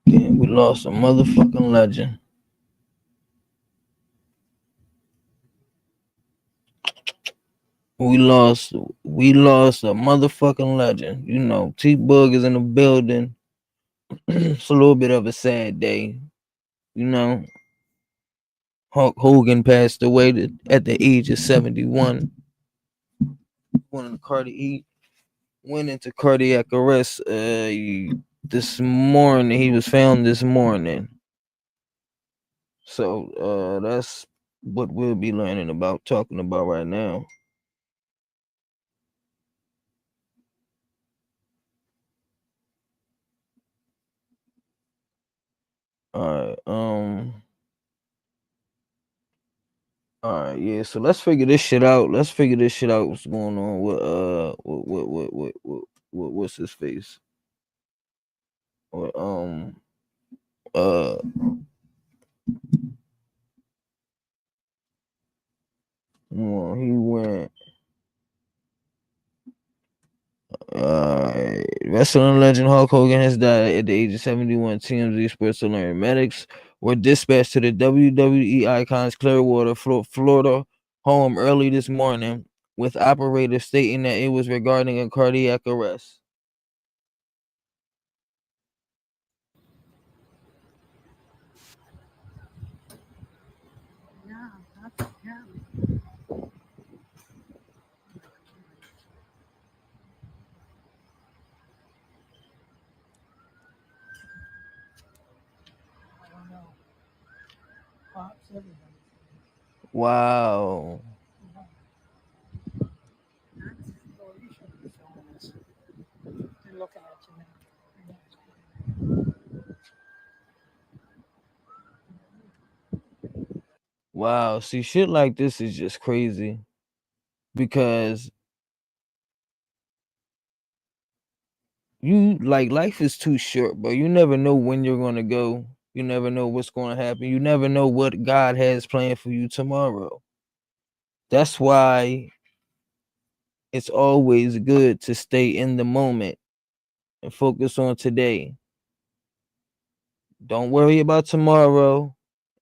Damn, we lost a motherfucking legend. We lost we lost a motherfucking legend. You know, T-Boog is in the building. It's a little bit of a sad day. You know, Haulk Hogan passed away at the age of 71. Went into he went into cardiac arrest this morning. He was found this morning. So that's what we'll be learning about, talking about right now. All right. All right, yeah. So let's figure this shit out. Let's figure this shit out. What's going on with what's his face? Or uh well, he went wrestling legend Hulk Hogan has died at the age of 71. TMZ Sports Alert. Medics were dispatched to the WWE Icon's Clearwater, Florida home early this morning, with operators stating that it was regarding a cardiac arrest. Wow. Wow. See, shit like this is just crazy because you like life is too short, but you never know when you're gonna go. You never know what's gonna happen. You never know what God has planned for you tomorrow. That's why it's always good to stay in the moment and focus on today. Don't worry about tomorrow.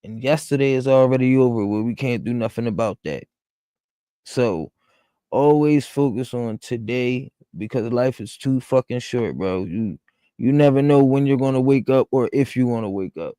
And yesterday is already over where we can't do nothing about that. So always focus on today because life is too fucking short, bro. You never know when you're gonna wake up or if you want to wake up.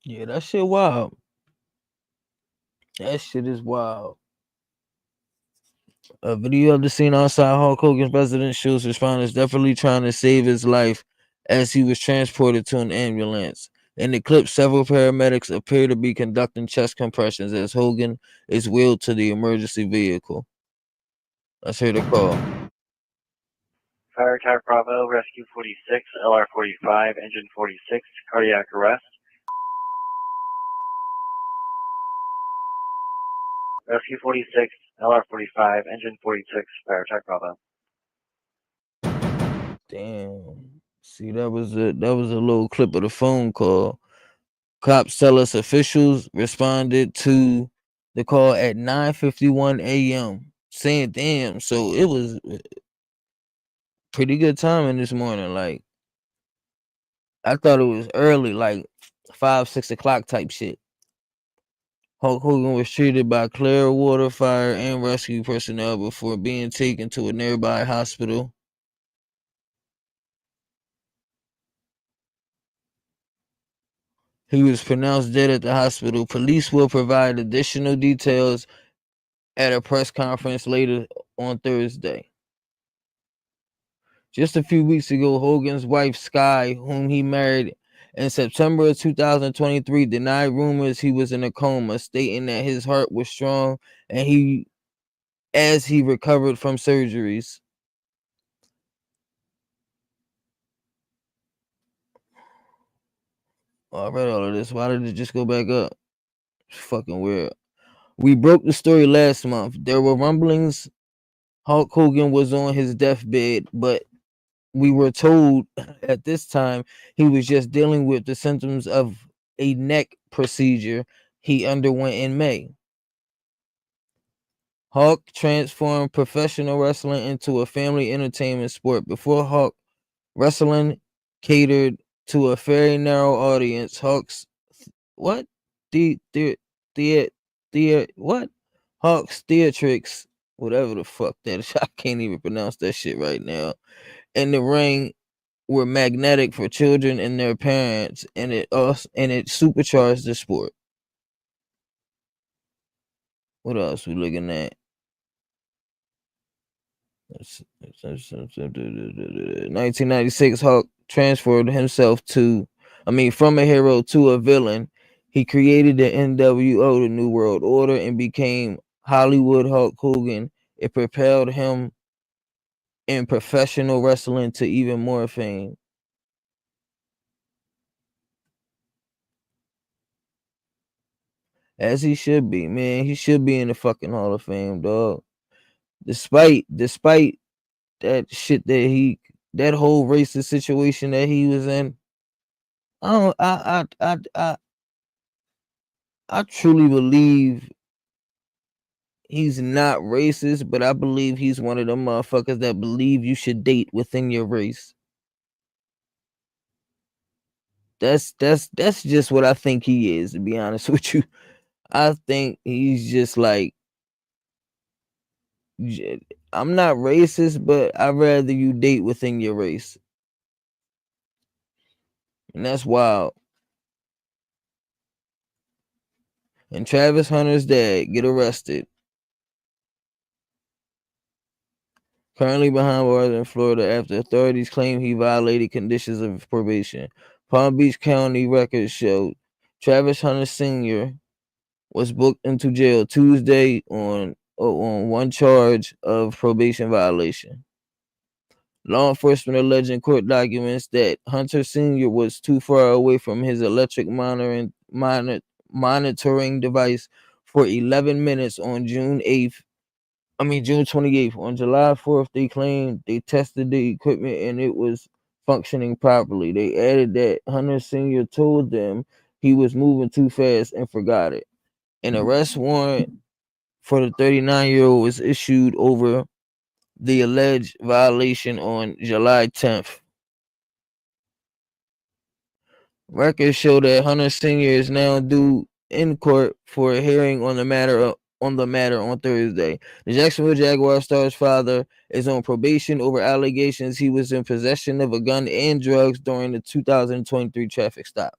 Yeah, that shit wild. That shit is wild. A video of the scene outside Hulk Hogan's residence shows responders definitely trying to save his life as he was transported to an ambulance. In the clip, several paramedics appear to be conducting chest compressions as Hogan is wheeled to the emergency vehicle. Let's hear the call. Fire attack Bravo, Rescue 46, LR 45, Engine 46, cardiac arrest. Rescue 46, LR 45, Engine 46, fire attack Bravo. Damn. See, that was a little clip of the phone call. Cops tell us officials responded to the call at 9:51 a.m. saying, "Damn!" So it was pretty good timing this morning. Like I thought it was early, like 5, 6 o'clock type shit. Hulk Hogan was treated by Clearwater Fire and Rescue personnel before being taken to a nearby hospital. He was pronounced dead at the hospital. Police will provide additional details at a press conference later on Thursday. Just a few weeks ago, Hogan's wife, Sky, whom he married in September of 2023, denied rumors he was in a coma, stating that his heart was strong and he recovered from surgeries. Oh, I read all of this. Why did it just go back up? It's fucking weird. We broke the story last month. There were rumblings Hulk Hogan was on his deathbed, but we were told at this time he was just dealing with the symptoms of a neck procedure he underwent in May. Hulk transformed professional wrestling into a family entertainment sport. Before Hulk, wrestling catered to a very narrow audience. Hulk's what? The what? Hulk's theatrics, whatever the fuck that is. I can't even pronounce that shit right now. In the ring were magnetic for children and their parents, and it supercharged the sport. What else we looking at? 1996, Hulk transferred himself from a hero to a villain. He created the NWO, the New World Order, and became Hollywood Hulk Hogan. It propelled him in professional wrestling to even more fame. As he should be, man. He should be in the fucking Hall of Fame, dog. Despite that shit that whole racist situation that he was in. I don't I truly believe he's not racist, but I believe he's one of them motherfuckers that believe you should date within your race. That's just what I think he is, to be honest with you. I think he's just like I'm not racist, but I'd rather you date within your race. And that's wild. And Travis Hunter's dad get arrested. Currently behind bars in Florida after authorities claim he violated conditions of probation. Palm Beach County records showed Travis Hunter Sr. was booked into jail Tuesday on one charge of probation violation. Law enforcement alleged in court documents that Hunter Sr. was too far away from his electric monitoring device for 11 minutes on June 28th. On July 4th, they claimed they tested the equipment and it was functioning properly. They added that Hunter Sr. told them he was moving too fast and forgot it. An arrest warrant for the 39-year-old was issued over the alleged violation on July 10th. Records show that Hunter Sr. is now due in court for a hearing on the matter on Thursday. The Jacksonville Jaguar star's father is on probation over allegations he was in possession of a gun and drugs during the 2023 traffic stop.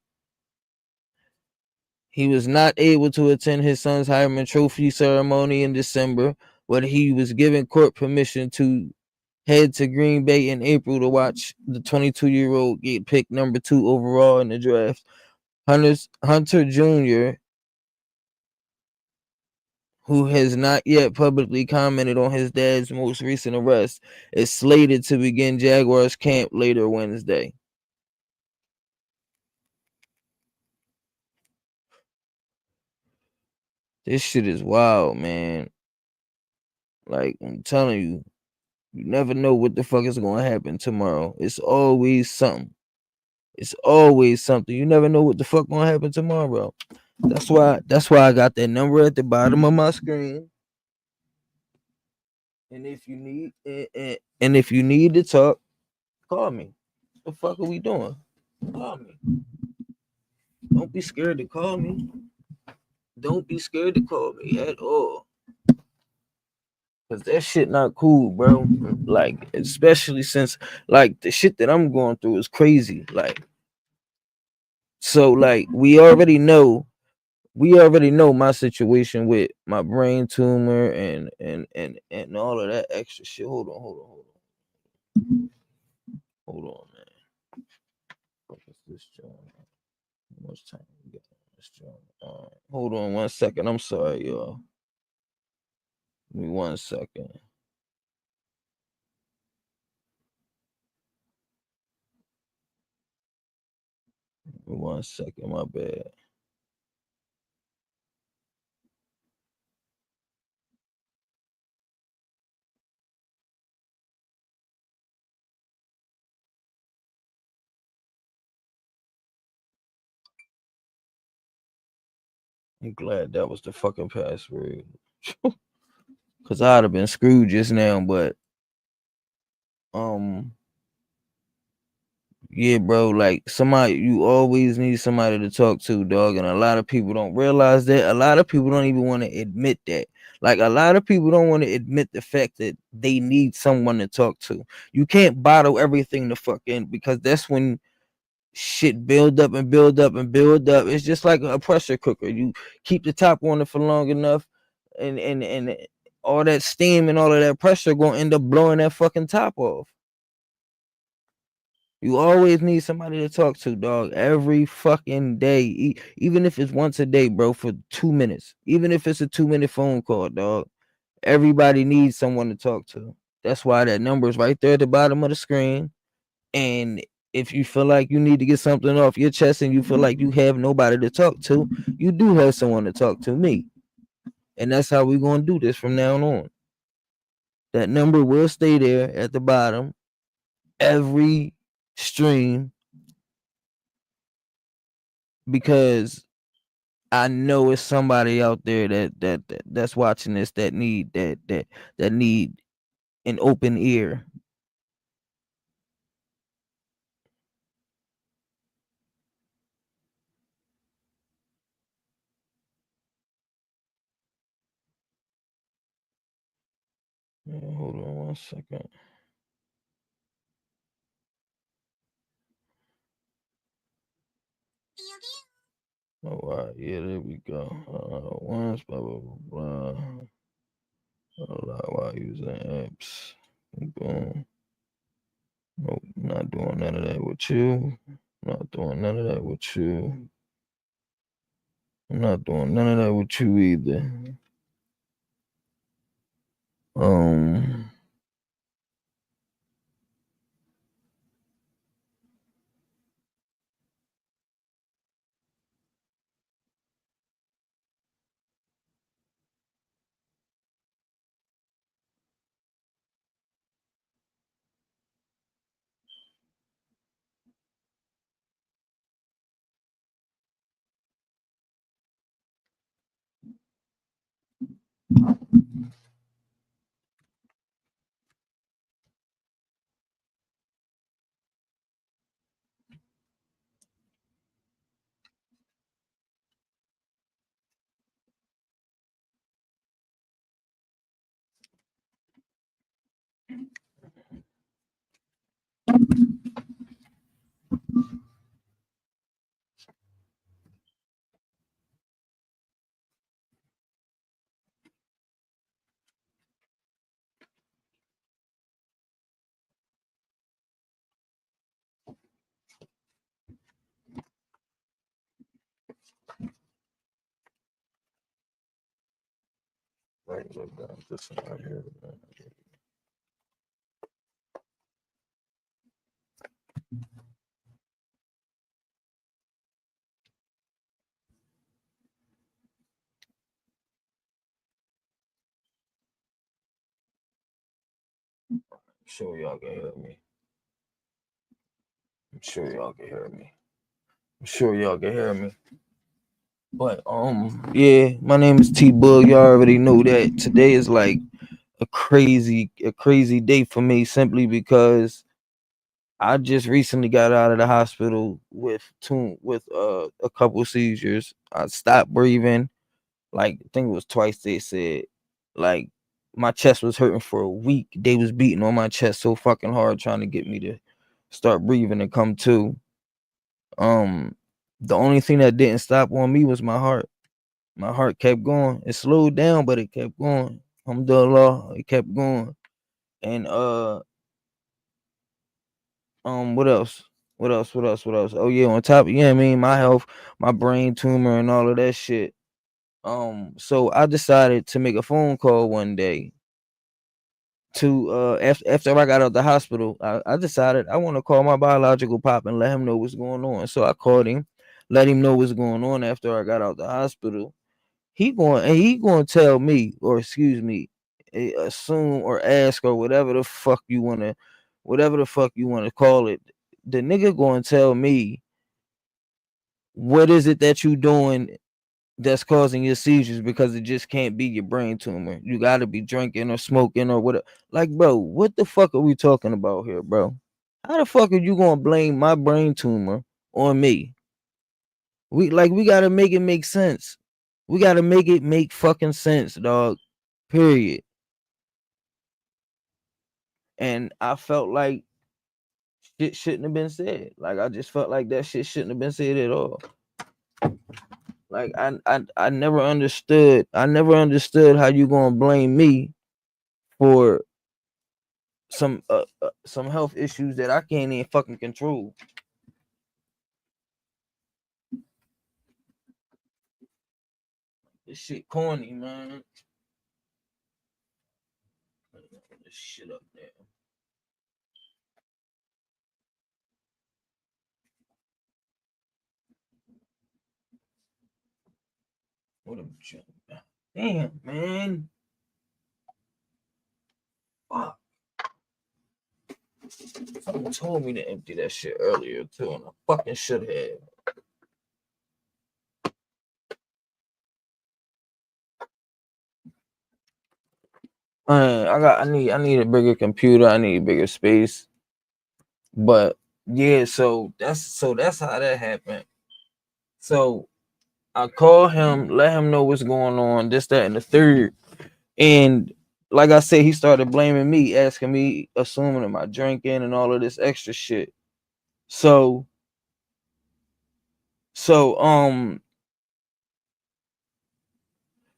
He was not able to attend his son's Heisman Trophy ceremony in December, but he was given court permission to head to Green Bay in April to watch the 22-year-old get picked number 2 overall in the draft. Hunter Jr., who has not yet publicly commented on his dad's most recent arrest, is slated to begin Jaguars camp later Wednesday. This shit is wild, man. Like, I'm telling you, you never know what the fuck is going to happen tomorrow. It's always something. It's always something. You never know what the fuck going to happen tomorrow. That's why I got that number at the bottom of my screen. And if you need to talk, call me. What the fuck are we doing? Call me. Don't be scared to call me. Don't be scared to call me at all. Cause that shit not cool, bro. Like, especially since like the shit that I'm going through is crazy. Like, so like we already know my situation with my brain tumor and all of that extra shit. Hold on, man. What is this joint? How much time we got on this joint? Hold on 1 second. I'm sorry, y'all. Give me 1 second. 1 second, my bad. I'm glad that was the fucking password. Cause I'd have been screwed just now, but um yeah, bro, like somebody, you always need somebody to talk to, dog. And a lot of people don't realize that. A lot of people don't even want to admit that. Like a lot of people don't want to admit the fact that they need someone to talk to. You can't bottle everything to fucking, because that's when shit build up and build up and build up. It's just like a pressure cooker. You keep the top on it for long enough, and all that steam and all of that pressure gonna end up blowing that fucking top off. You always need somebody to talk to, dog. Every fucking day, even if it's once a day, bro, for 2 minutes. Even if it's a 2 minute phone call, dog. Everybody needs someone to talk to. That's why that number is right there at the bottom of the screen. And if you feel like you need to get something off your chest and you feel like you have nobody to talk to, you do have someone to talk to, me. And that's how we're going to do this from now on. That number will stay there at the bottom every stream, because I know it's somebody out there that's watching this that need that need an open ear. Hold on 1 second. All right, yeah, there we go. Once, blah blah blah blah. While using apps. Boom. Nope, not doing none of that with you. Not doing none of that with you. I'm not doing none of that with you either. Um, right, look down this one right here. I'm sure y'all can hear me. I'm sure y'all can hear me. I'm sure y'all can hear me. But yeah, my name is T-Boog. Y'all already know that. Today is like a crazy day for me, simply because I just recently got out of the hospital with a couple seizures. I stopped breathing. Like I think it was twice. They said like my chest was hurting for a week. They was beating on my chest so fucking hard trying to get me to start breathing and come to. Um, the only thing that didn't stop on me was my heart. My heart kept going. It slowed down, but it kept going. Alhamdulillah, it kept going. And what else? What else? Oh yeah, on top, I mean, my health, my brain tumor and all of that shit. So I decided to make a phone call one day to after I got out of the hospital. I decided I want to call my biological pop and let him know what's going on. So I called him let him know what's going on after I got out the hospital. He going to tell me, or excuse me, assume or ask or whatever the fuck you want to call it. The nigga going to tell me, what is it that you doing that's causing your seizures, because it just can't be your brain tumor. You got to be drinking or smoking or whatever. Like, bro, what the fuck are we talking about here, bro? How the fuck are you going to blame my brain tumor on me? We got to make it make sense. We got to make it make fucking sense, dog. Period. And I felt like shit shouldn't have been said. Like, I just felt like that shit shouldn't have been said at all. Like, I never understood. I never understood how you gonna blame me for some health issues that I can't even fucking control. This shit corny, man. This shit up there. What a joke. Damn, man. Fuck. Someone told me to empty that shit earlier too, and I fucking should have. I need a bigger computer. I need bigger space. But yeah, so that's how that happened. So I call him, let him know what's going on, this, that, and the third. And like I said, he started blaming me, asking me, assuming am I drinking and all of this extra shit. So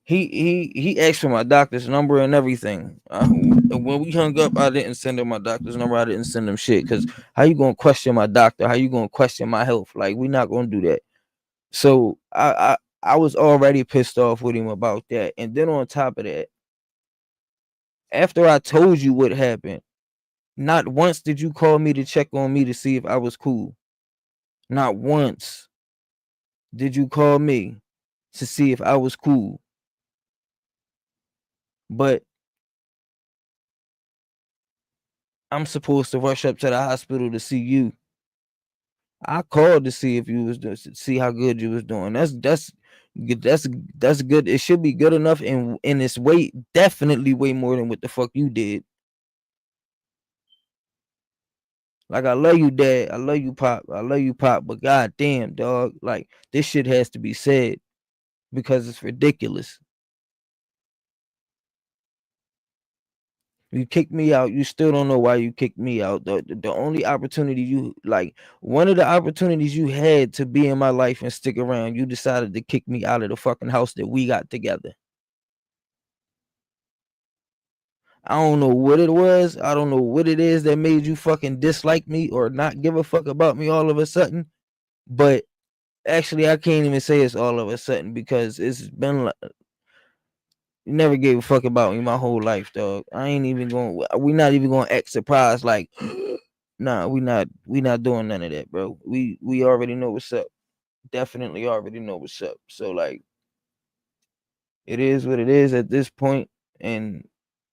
he asked for my doctor's number and everything. When we hung up, I didn't send him my doctor's number. I didn't send him shit, because how you gonna question my doctor? How you gonna question my health? Like, we not gonna do that. So I was already pissed off with him about that. And then on top of that, after I told you what happened, not once did you call me to check on me to see if I was cool. Not once did you call me to see if I was cool. But I'm supposed to rush up to the hospital to see you. I called to see if you was doing, see how good you was doing. That's good. It should be good enough, and it's way, definitely way more than what the fuck you did. Like, I love you, Dad. I love you, Pop. I love you, Pop. But goddamn, dog, like, this shit has to be said, because it's ridiculous. You kicked me out. You still don't know why you kicked me out. The only opportunity you, like, one of the opportunities you had to be in my life and stick around, you decided to kick me out of the fucking house that we got together. I don't know what it was. I don't know what it is that made you fucking dislike me or not give a fuck about me all of a sudden. But actually, I can't even say it's all of a sudden, because it's been like, you never gave a fuck about me my whole life, dog. I ain't even going. We not even going to act surprised. Like, nah, we not doing none of that, bro. We already know what's up. Definitely already know what's up. So, like, it is what it is at this point, and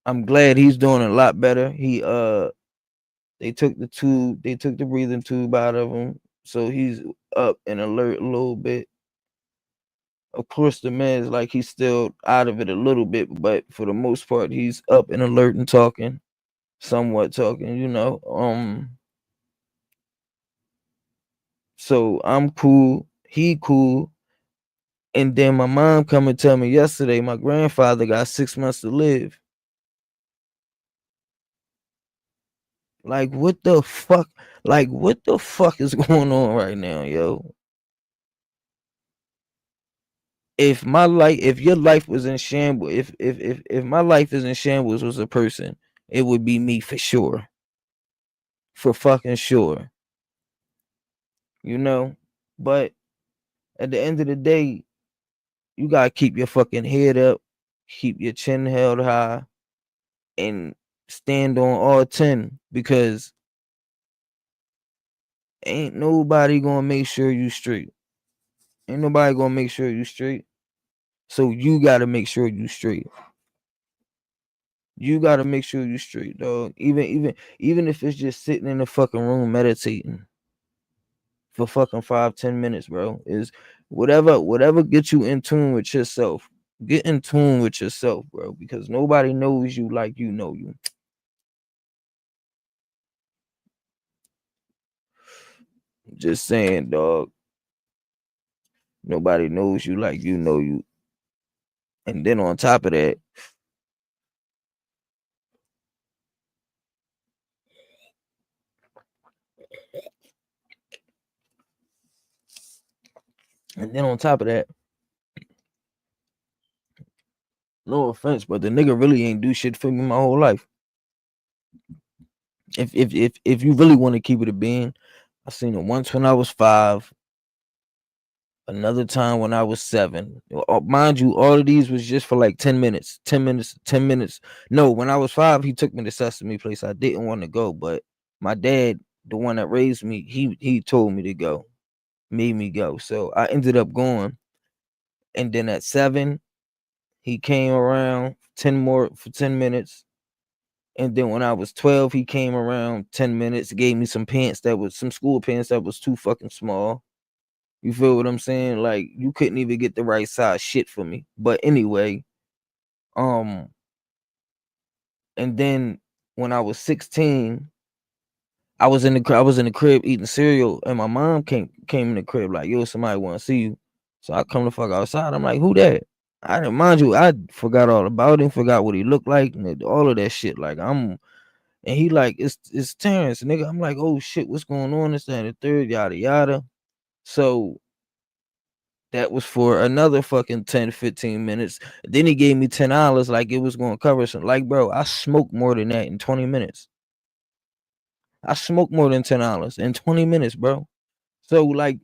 I'm glad he's doing a lot better. They took the breathing tube out of him, so he's up and alert a little bit. Of course, the man's like, he's still out of it a little bit, but for the most part, he's up and alert and talking, somewhat talking, So I'm cool, he cool. And then my mom come and tell me yesterday my grandfather got 6 months to live. Like, what the fuck? Like, what the fuck is going on right now, yo? If your life was in shambles, if my life is in shambles was a person, it would be me for sure. For fucking sure. You know? But at the end of the day, you gotta keep your fucking head up, keep your chin held high, and stand on all 10, because ain't nobody gonna make sure you straight. Ain't nobody gonna make sure you straight. So you gotta make sure you straight. You gotta make sure you straight, dog. Even if it's just sitting in the fucking room meditating for fucking 5-10 minutes, bro. Is whatever gets you in tune with yourself. Get in tune with yourself, bro, because nobody knows you like you know you. Just saying, dog. Nobody knows you like you know you. And then on top of that, no offense, but the nigga really ain't do shit for me my whole life. If you really want to keep it a bean, I seen it once when I was 5, another time when I was 7. Mind you, all of these was just for like 10 minutes. 10 minutes, 10 minutes. No, when I was 5, he took me to Sesame Place. I didn't want to go, but my dad, the one that raised me, he told me to go, made me go. So I ended up going. And then at 7, he came around 10 minutes. And then when I was 12, he came around 10 minutes, gave me some school pants that was too fucking small. You feel what I'm saying? Like, you couldn't even get the right size shit for me. But anyway, and then when I was 16, I was in the crib eating cereal, and my mom came in the crib like, yo, somebody want to see you. So I come the fuck outside. I'm like, who that? I didn't mind you. I forgot all about him, forgot what he looked like, and all of that shit. Like, and he like, it's Terrence, nigga. I'm like, oh shit, what's going on? This, that, and the third, yada yada. So that was for another fucking 10-15 minutes. Then he gave me $10 like it was gonna cover some. Like, bro, I smoked more than that in 20 minutes. I smoked more than $10 in 20 minutes, bro. So like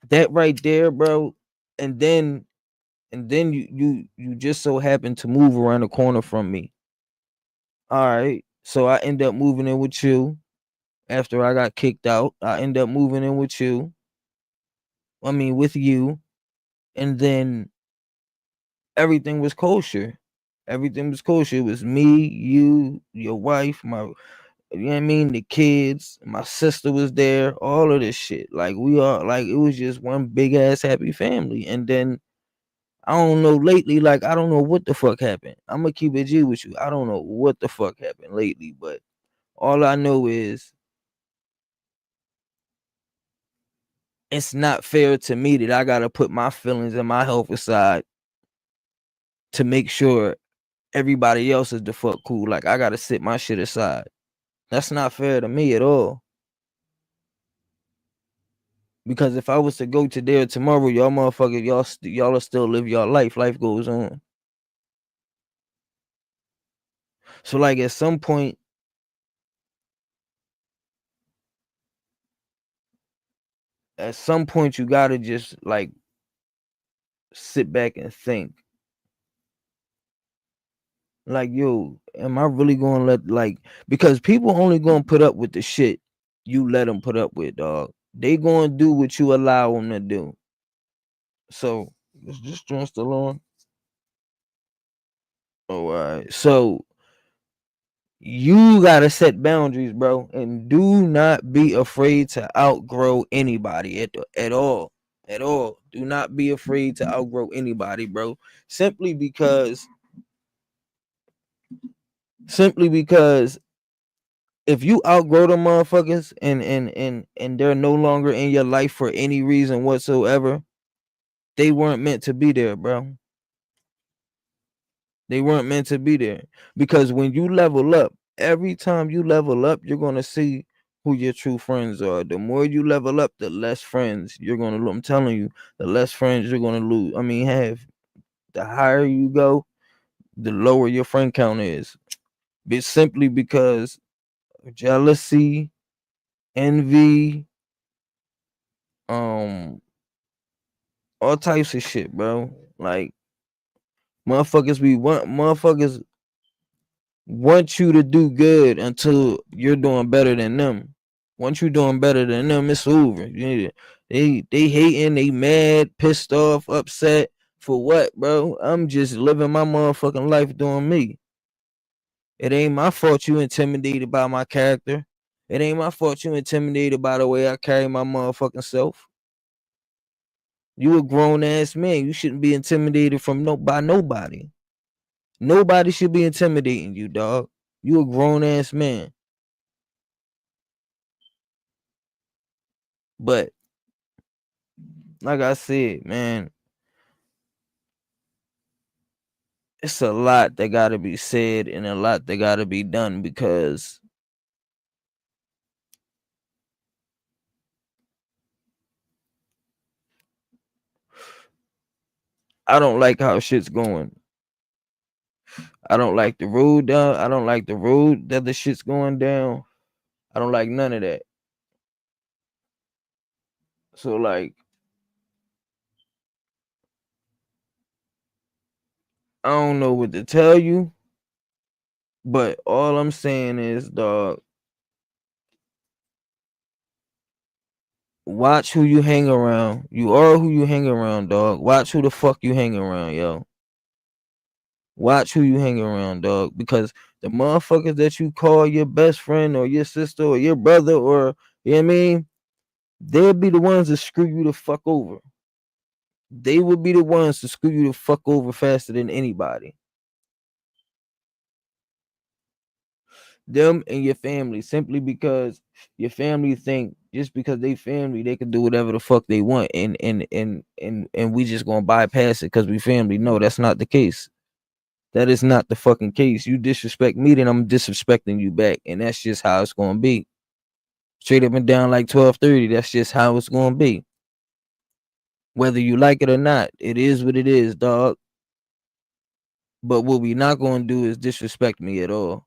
that right there, bro. And then you just so happen to move around the corner from me. All right. So I end up moving in with you after I got kicked out. I end up moving in with you. I mean, with you. And then everything was kosher. Everything was kosher. It was me, you, your wife, you know what I mean, the kids, my sister was there, all of this shit. Like, we are, like, it was just one big ass happy family. And then I don't know lately, like, I don't know what the fuck happened. I'm gonna keep it G with you. I don't know what the fuck happened lately, but all I know is it's not fair to me that I gotta put my feelings and my health aside to make sure everybody else is the fuck cool. Like, I gotta sit my shit aside. That's not fair to me at all. Because if I was to go today or tomorrow, y'all motherfuckers, y'all will still live your life. Life goes on. So like at some point, you gotta just like sit back and think. Like, yo, am I really gonna because people only gonna put up with the shit you let them put up with, dog. They gonna do what you allow them to do. So is this joint still on? Oh, all right. So you gotta set boundaries, bro, and do not be afraid to outgrow anybody at all. At all. Do not be afraid to outgrow anybody, bro. Simply because if you outgrow the motherfuckers and they're no longer in your life for any reason whatsoever, they weren't meant to be there, bro. They weren't meant to be there. Because when you level up, every time you level up, you're gonna see who your true friends are. The more you level up, the less friends you're gonna lose. I'm telling you, the less friends you're gonna lose. I mean, the higher you go, the lower your friend count is. But simply because of jealousy, envy, all types of shit, bro. Like, motherfuckers want you to do good until you're doing better than them. Once you doing better than them, it's over. Yeah. They hating, they mad, pissed off, upset for what, bro? I'm just living my motherfucking life doing me. It ain't my fault you intimidated by my character. It ain't my fault you intimidated by the way I carry my motherfucking self. You a grown ass man. You shouldn't be intimidated by nobody. Nobody should be intimidating you, dog. You a grown ass man. But like I said, man, it's a lot that gotta be said and a lot that gotta be done because I don't like how shit's going. I don't like the road down. I don't like the road that the shit's going down. I don't like none of that. So like I don't know what to tell you, but all I'm saying is, dog, watch who you hang around. You are who you hang around, dog. Watch who the fuck you hang around, yo. Watch who you hang around, dog, because the motherfuckers that you call your best friend or your sister or your brother or you know what I mean, they'll be the ones that screw you the fuck over. They will be the ones to screw you the fuck over faster than anybody. Them and your family, simply because your family think just because they family they can do whatever the fuck they want and we just gonna bypass it because we family. No, that's not the case. That is not the fucking case. You disrespect me, then I'm disrespecting you back, and that's just how it's gonna be. Straight up and down like 12:30. That's just how it's gonna be. Whether you like it or not, it is what it is, dog. But what we not gonna do is disrespect me at all.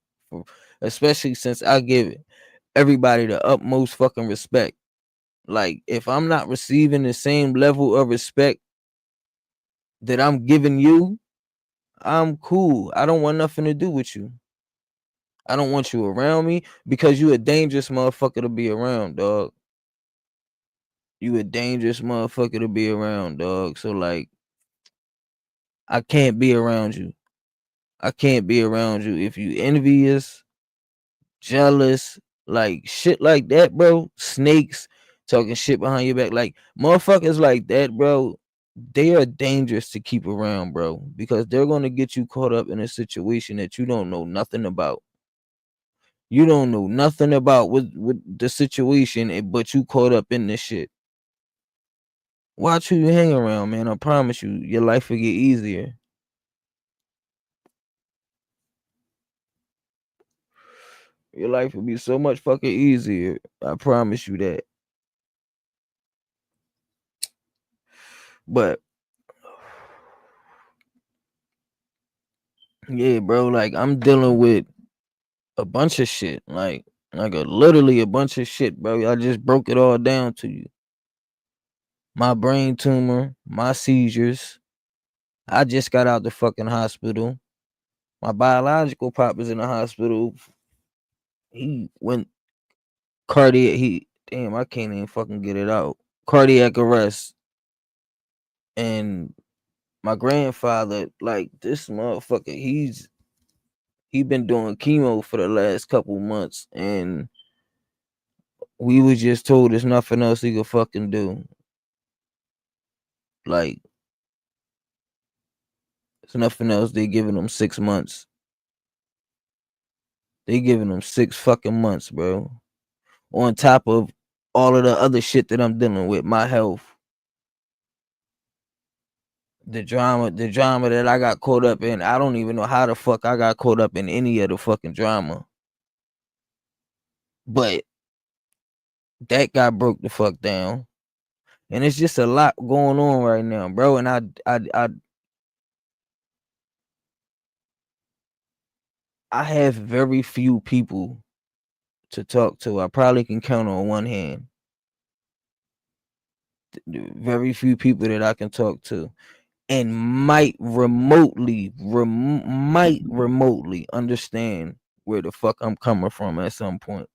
Especially since I give everybody the utmost fucking respect. Like, if I'm not receiving the same level of respect that I'm giving you, I'm cool. I don't want nothing to do with you. I don't want you around me because you a dangerous motherfucker to be around, dog. You a dangerous motherfucker to be around, dog. So like, I can't be around you. I can't be around you if you envious, jealous, like shit like that, bro. Snakes talking shit behind your back, like motherfuckers like that, bro. They are dangerous to keep around, bro, because they're gonna get you caught up in a situation that you don't know nothing about. You don't know nothing about with the situation, but you caught up in this shit. Watch who you hang around, man. I promise you, your life will get easier. Your life will be so much fucking easier. I promise you that. But yeah, bro, like I'm dealing with a bunch of shit. Like literally a bunch of shit, bro. I just broke it all down to you. My brain tumor, my seizures. I just got out the fucking hospital. My biological pop is in the hospital. He went cardiac. He damn, I can't even fucking get it out. Cardiac arrest. And my grandfather, like this motherfucker, he been doing chemo for the last couple months, and we was just told there's nothing else he could fucking do. Like, there's nothing else. They giving him 6 months. They giving him 6 fucking months, bro. On top of all of the other shit that I'm dealing with, my health, the drama that I got caught up in. I don't even know how the fuck I got caught up in any of the fucking drama. But that guy broke the fuck down. And it's just a lot going on right now, bro. And I have very few people to talk to. I probably can count on one hand. Very few people that I can talk to, and might remotely understand where the fuck I'm coming from at some point.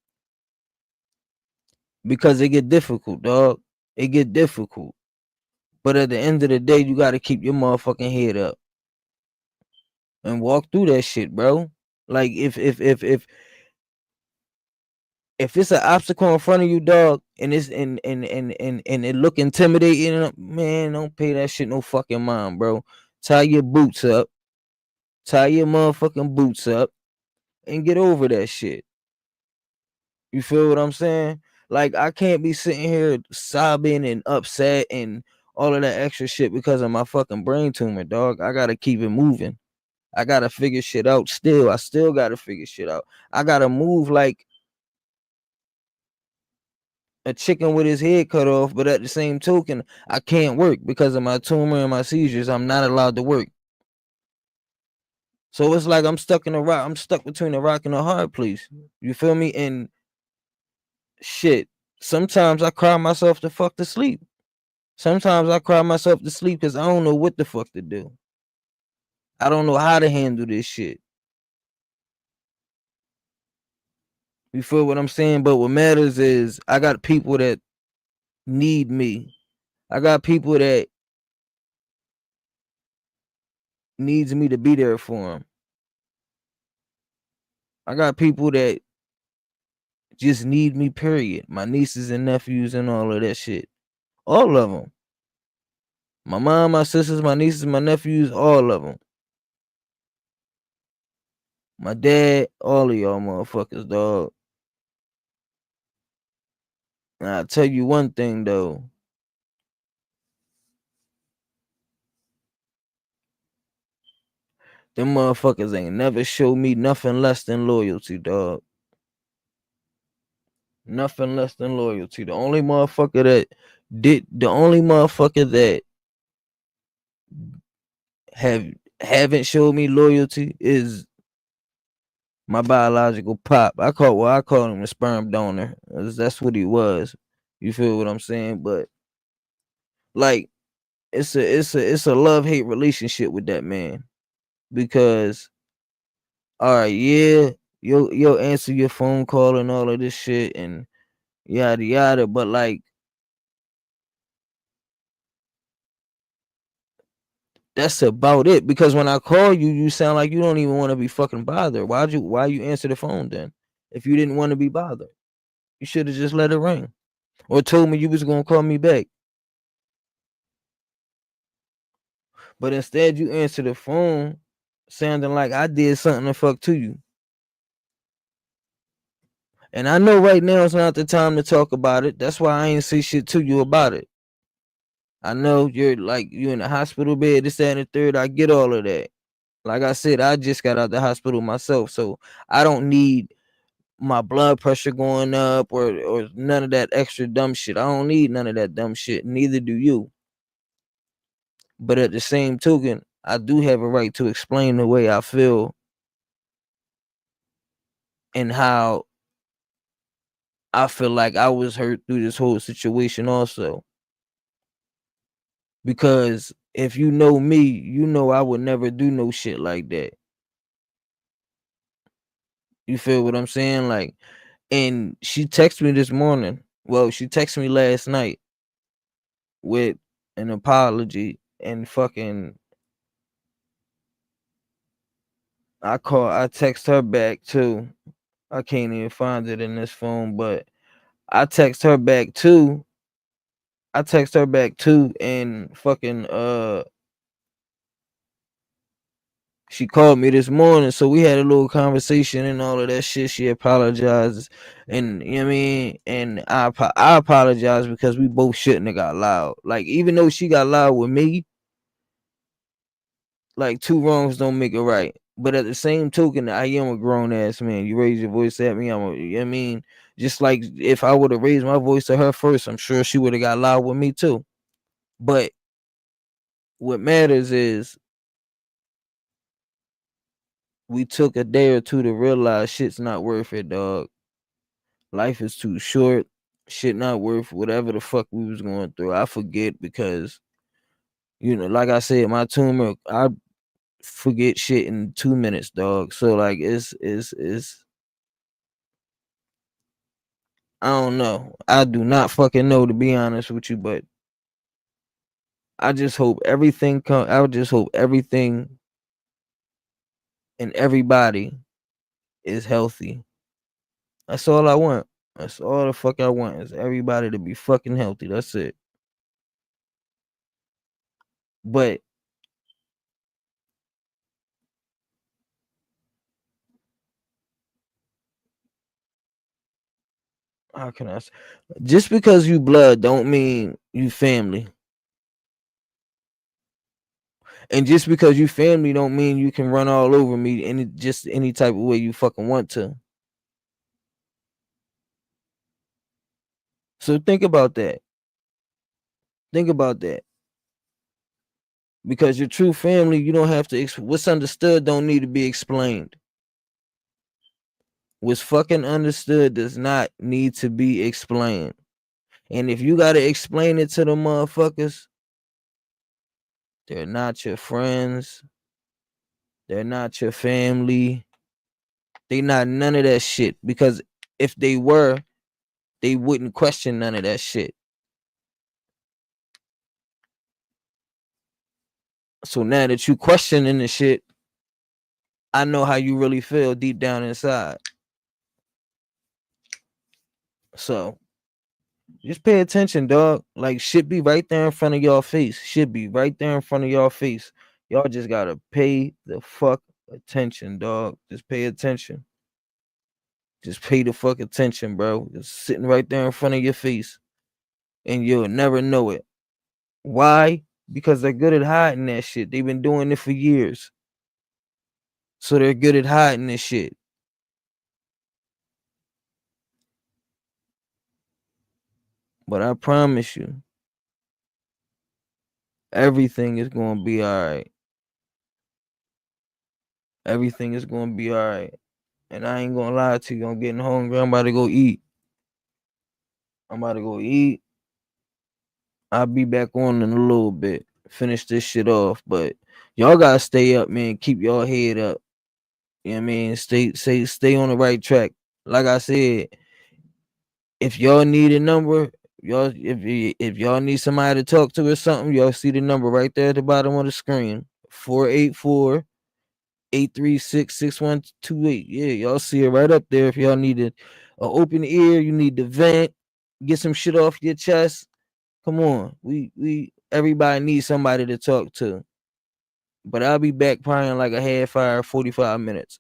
because it get difficult, dog. It get difficult. But at the end of the day, you gotta keep your motherfucking head up and walk through that shit, bro. Like if it's an obstacle in front of you, dog, and it's and it look intimidating, man, don't pay that shit no fucking mind, bro. Tie your boots up, tie your motherfucking boots up, and get over that shit. You feel what I'm saying? Like I can't be sitting here sobbing and upset and all of that extra shit because of my fucking brain tumor, dog. I gotta keep it moving. I gotta figure shit out still. I still gotta figure shit out. I gotta move like a chicken with his head cut off, but at the same token, I can't work because of my tumor and my seizures. I'm not allowed to work. So it's like I'm stuck in a rock. I'm stuck between a rock and a hard place. You feel me? And shit. Sometimes I cry myself the fuck to sleep. Sometimes I cry myself to sleep because I don't know what the fuck to do. I don't know how to handle this shit. You feel what I'm saying? But what matters is I got people that need me. I got people that needs me to be there for them. I got people that just need me, period. My nieces and nephews and all of that shit. All of them. My mom, my sisters, my nieces, my nephews, all of them. My dad, all of y'all motherfuckers, dog. And I'll tell you one thing, though. Them motherfuckers ain't never showed me nothing less than loyalty, dog. Nothing less than loyalty. The only motherfucker that haven't showed me loyalty is my biological pop. I call him a sperm donor. That's what he was. You feel what I'm saying? But like it's a love-hate relationship with that man. Because all right, yeah, you'll answer your phone call and all of this shit and yada yada, but like that's about it. Because when I call you, you sound like you don't even want to be fucking bothered. Why you answer the phone then? If you didn't want to be bothered, you should have just let it ring. Or told me you was gonna call me back. But instead you answer the phone sounding like I did something to fuck to you. And I know right now it's not the time to talk about it. That's why I ain't say shit to you about it. I know you're in the hospital bed, this, that, and the third. I get all of that. Like I said, I just got out the hospital myself, so I don't need my blood pressure going up or none of that extra dumb shit. I don't need none of that dumb shit. Neither do you. But at the same token, I do have a right to explain the way I feel and how I feel like I was hurt through this whole situation also. Because if you know me, you know I would never do no shit like that. You feel what I'm saying? Like, and she texted me this morning. Well, she texted me last night with an apology and fucking I text her back too. I can't even find it in this phone, but I text her back too. I text her back too and fucking she called me this morning, so we had a little conversation and all of that shit. She apologizes, and you know what I mean. And I apologize because we both shouldn't have got loud. Like even though she got loud with me, like two wrongs don't make it right. But at the same token, I am a grown ass man. You raise your voice at me, you know what I mean. Just like if I would have raised my voice to her first, I'm sure she would have got loud with me too. But what matters is we took a day or two to realize shit's not worth it, dog. Life is too short. Shit not worth whatever the fuck we was going through. I forget because like I said, my tumor, I forget shit in 2 minutes, dog. So like it's I don't know. I do not fucking know, to be honest with you, but I just hope everything I just hope everything and everybody is healthy. That's all I want. That's all the fuck I want is everybody to be fucking healthy. That's it. But how can I say? Just because you blood don't mean you family. And just because you family don't mean you can run all over me any type of way you fucking want to. So think about that. Think about that. Because your true family, you don't have to what's understood don't need to be explained. What's fucking understood does not need to be explained. And if you gotta explain it to the motherfuckers, they're not your friends. They're not your family. They not none of that shit. Because if they were, they wouldn't question none of that shit. So now that you questioning the shit, I know how you really feel deep down inside. So just pay attention, dog. Like shit be right there in front of y'all face. Shit be right there in front of y'all face. Y'all just gotta pay the fuck attention, dog. Just pay attention. Just pay the fuck attention, bro. It's sitting right there in front of your face. And you'll never know it. Why? Because they're good at hiding that shit. They've been doing it for years. So they're good at hiding this shit. But I promise you, everything is gonna be alright. Everything is gonna be alright. And I ain't gonna lie to you. I'm getting hungry. I'm about to go eat. I'm about to go eat. I'll be back on in a little bit. Finish this shit off. But y'all gotta stay up, man. Keep y'all head up. You know what I mean? Stay on the right track. Like I said, if y'all need a number, if y'all need somebody to talk to or something, y'all see the number right there at the bottom of the screen. 484-836-6128. Yeah, y'all see it right up there. If y'all need an open ear, you need to vent, get some shit off your chest. Come on. We everybody needs somebody to talk to. But I'll be back probably in like a half hour, 45 minutes.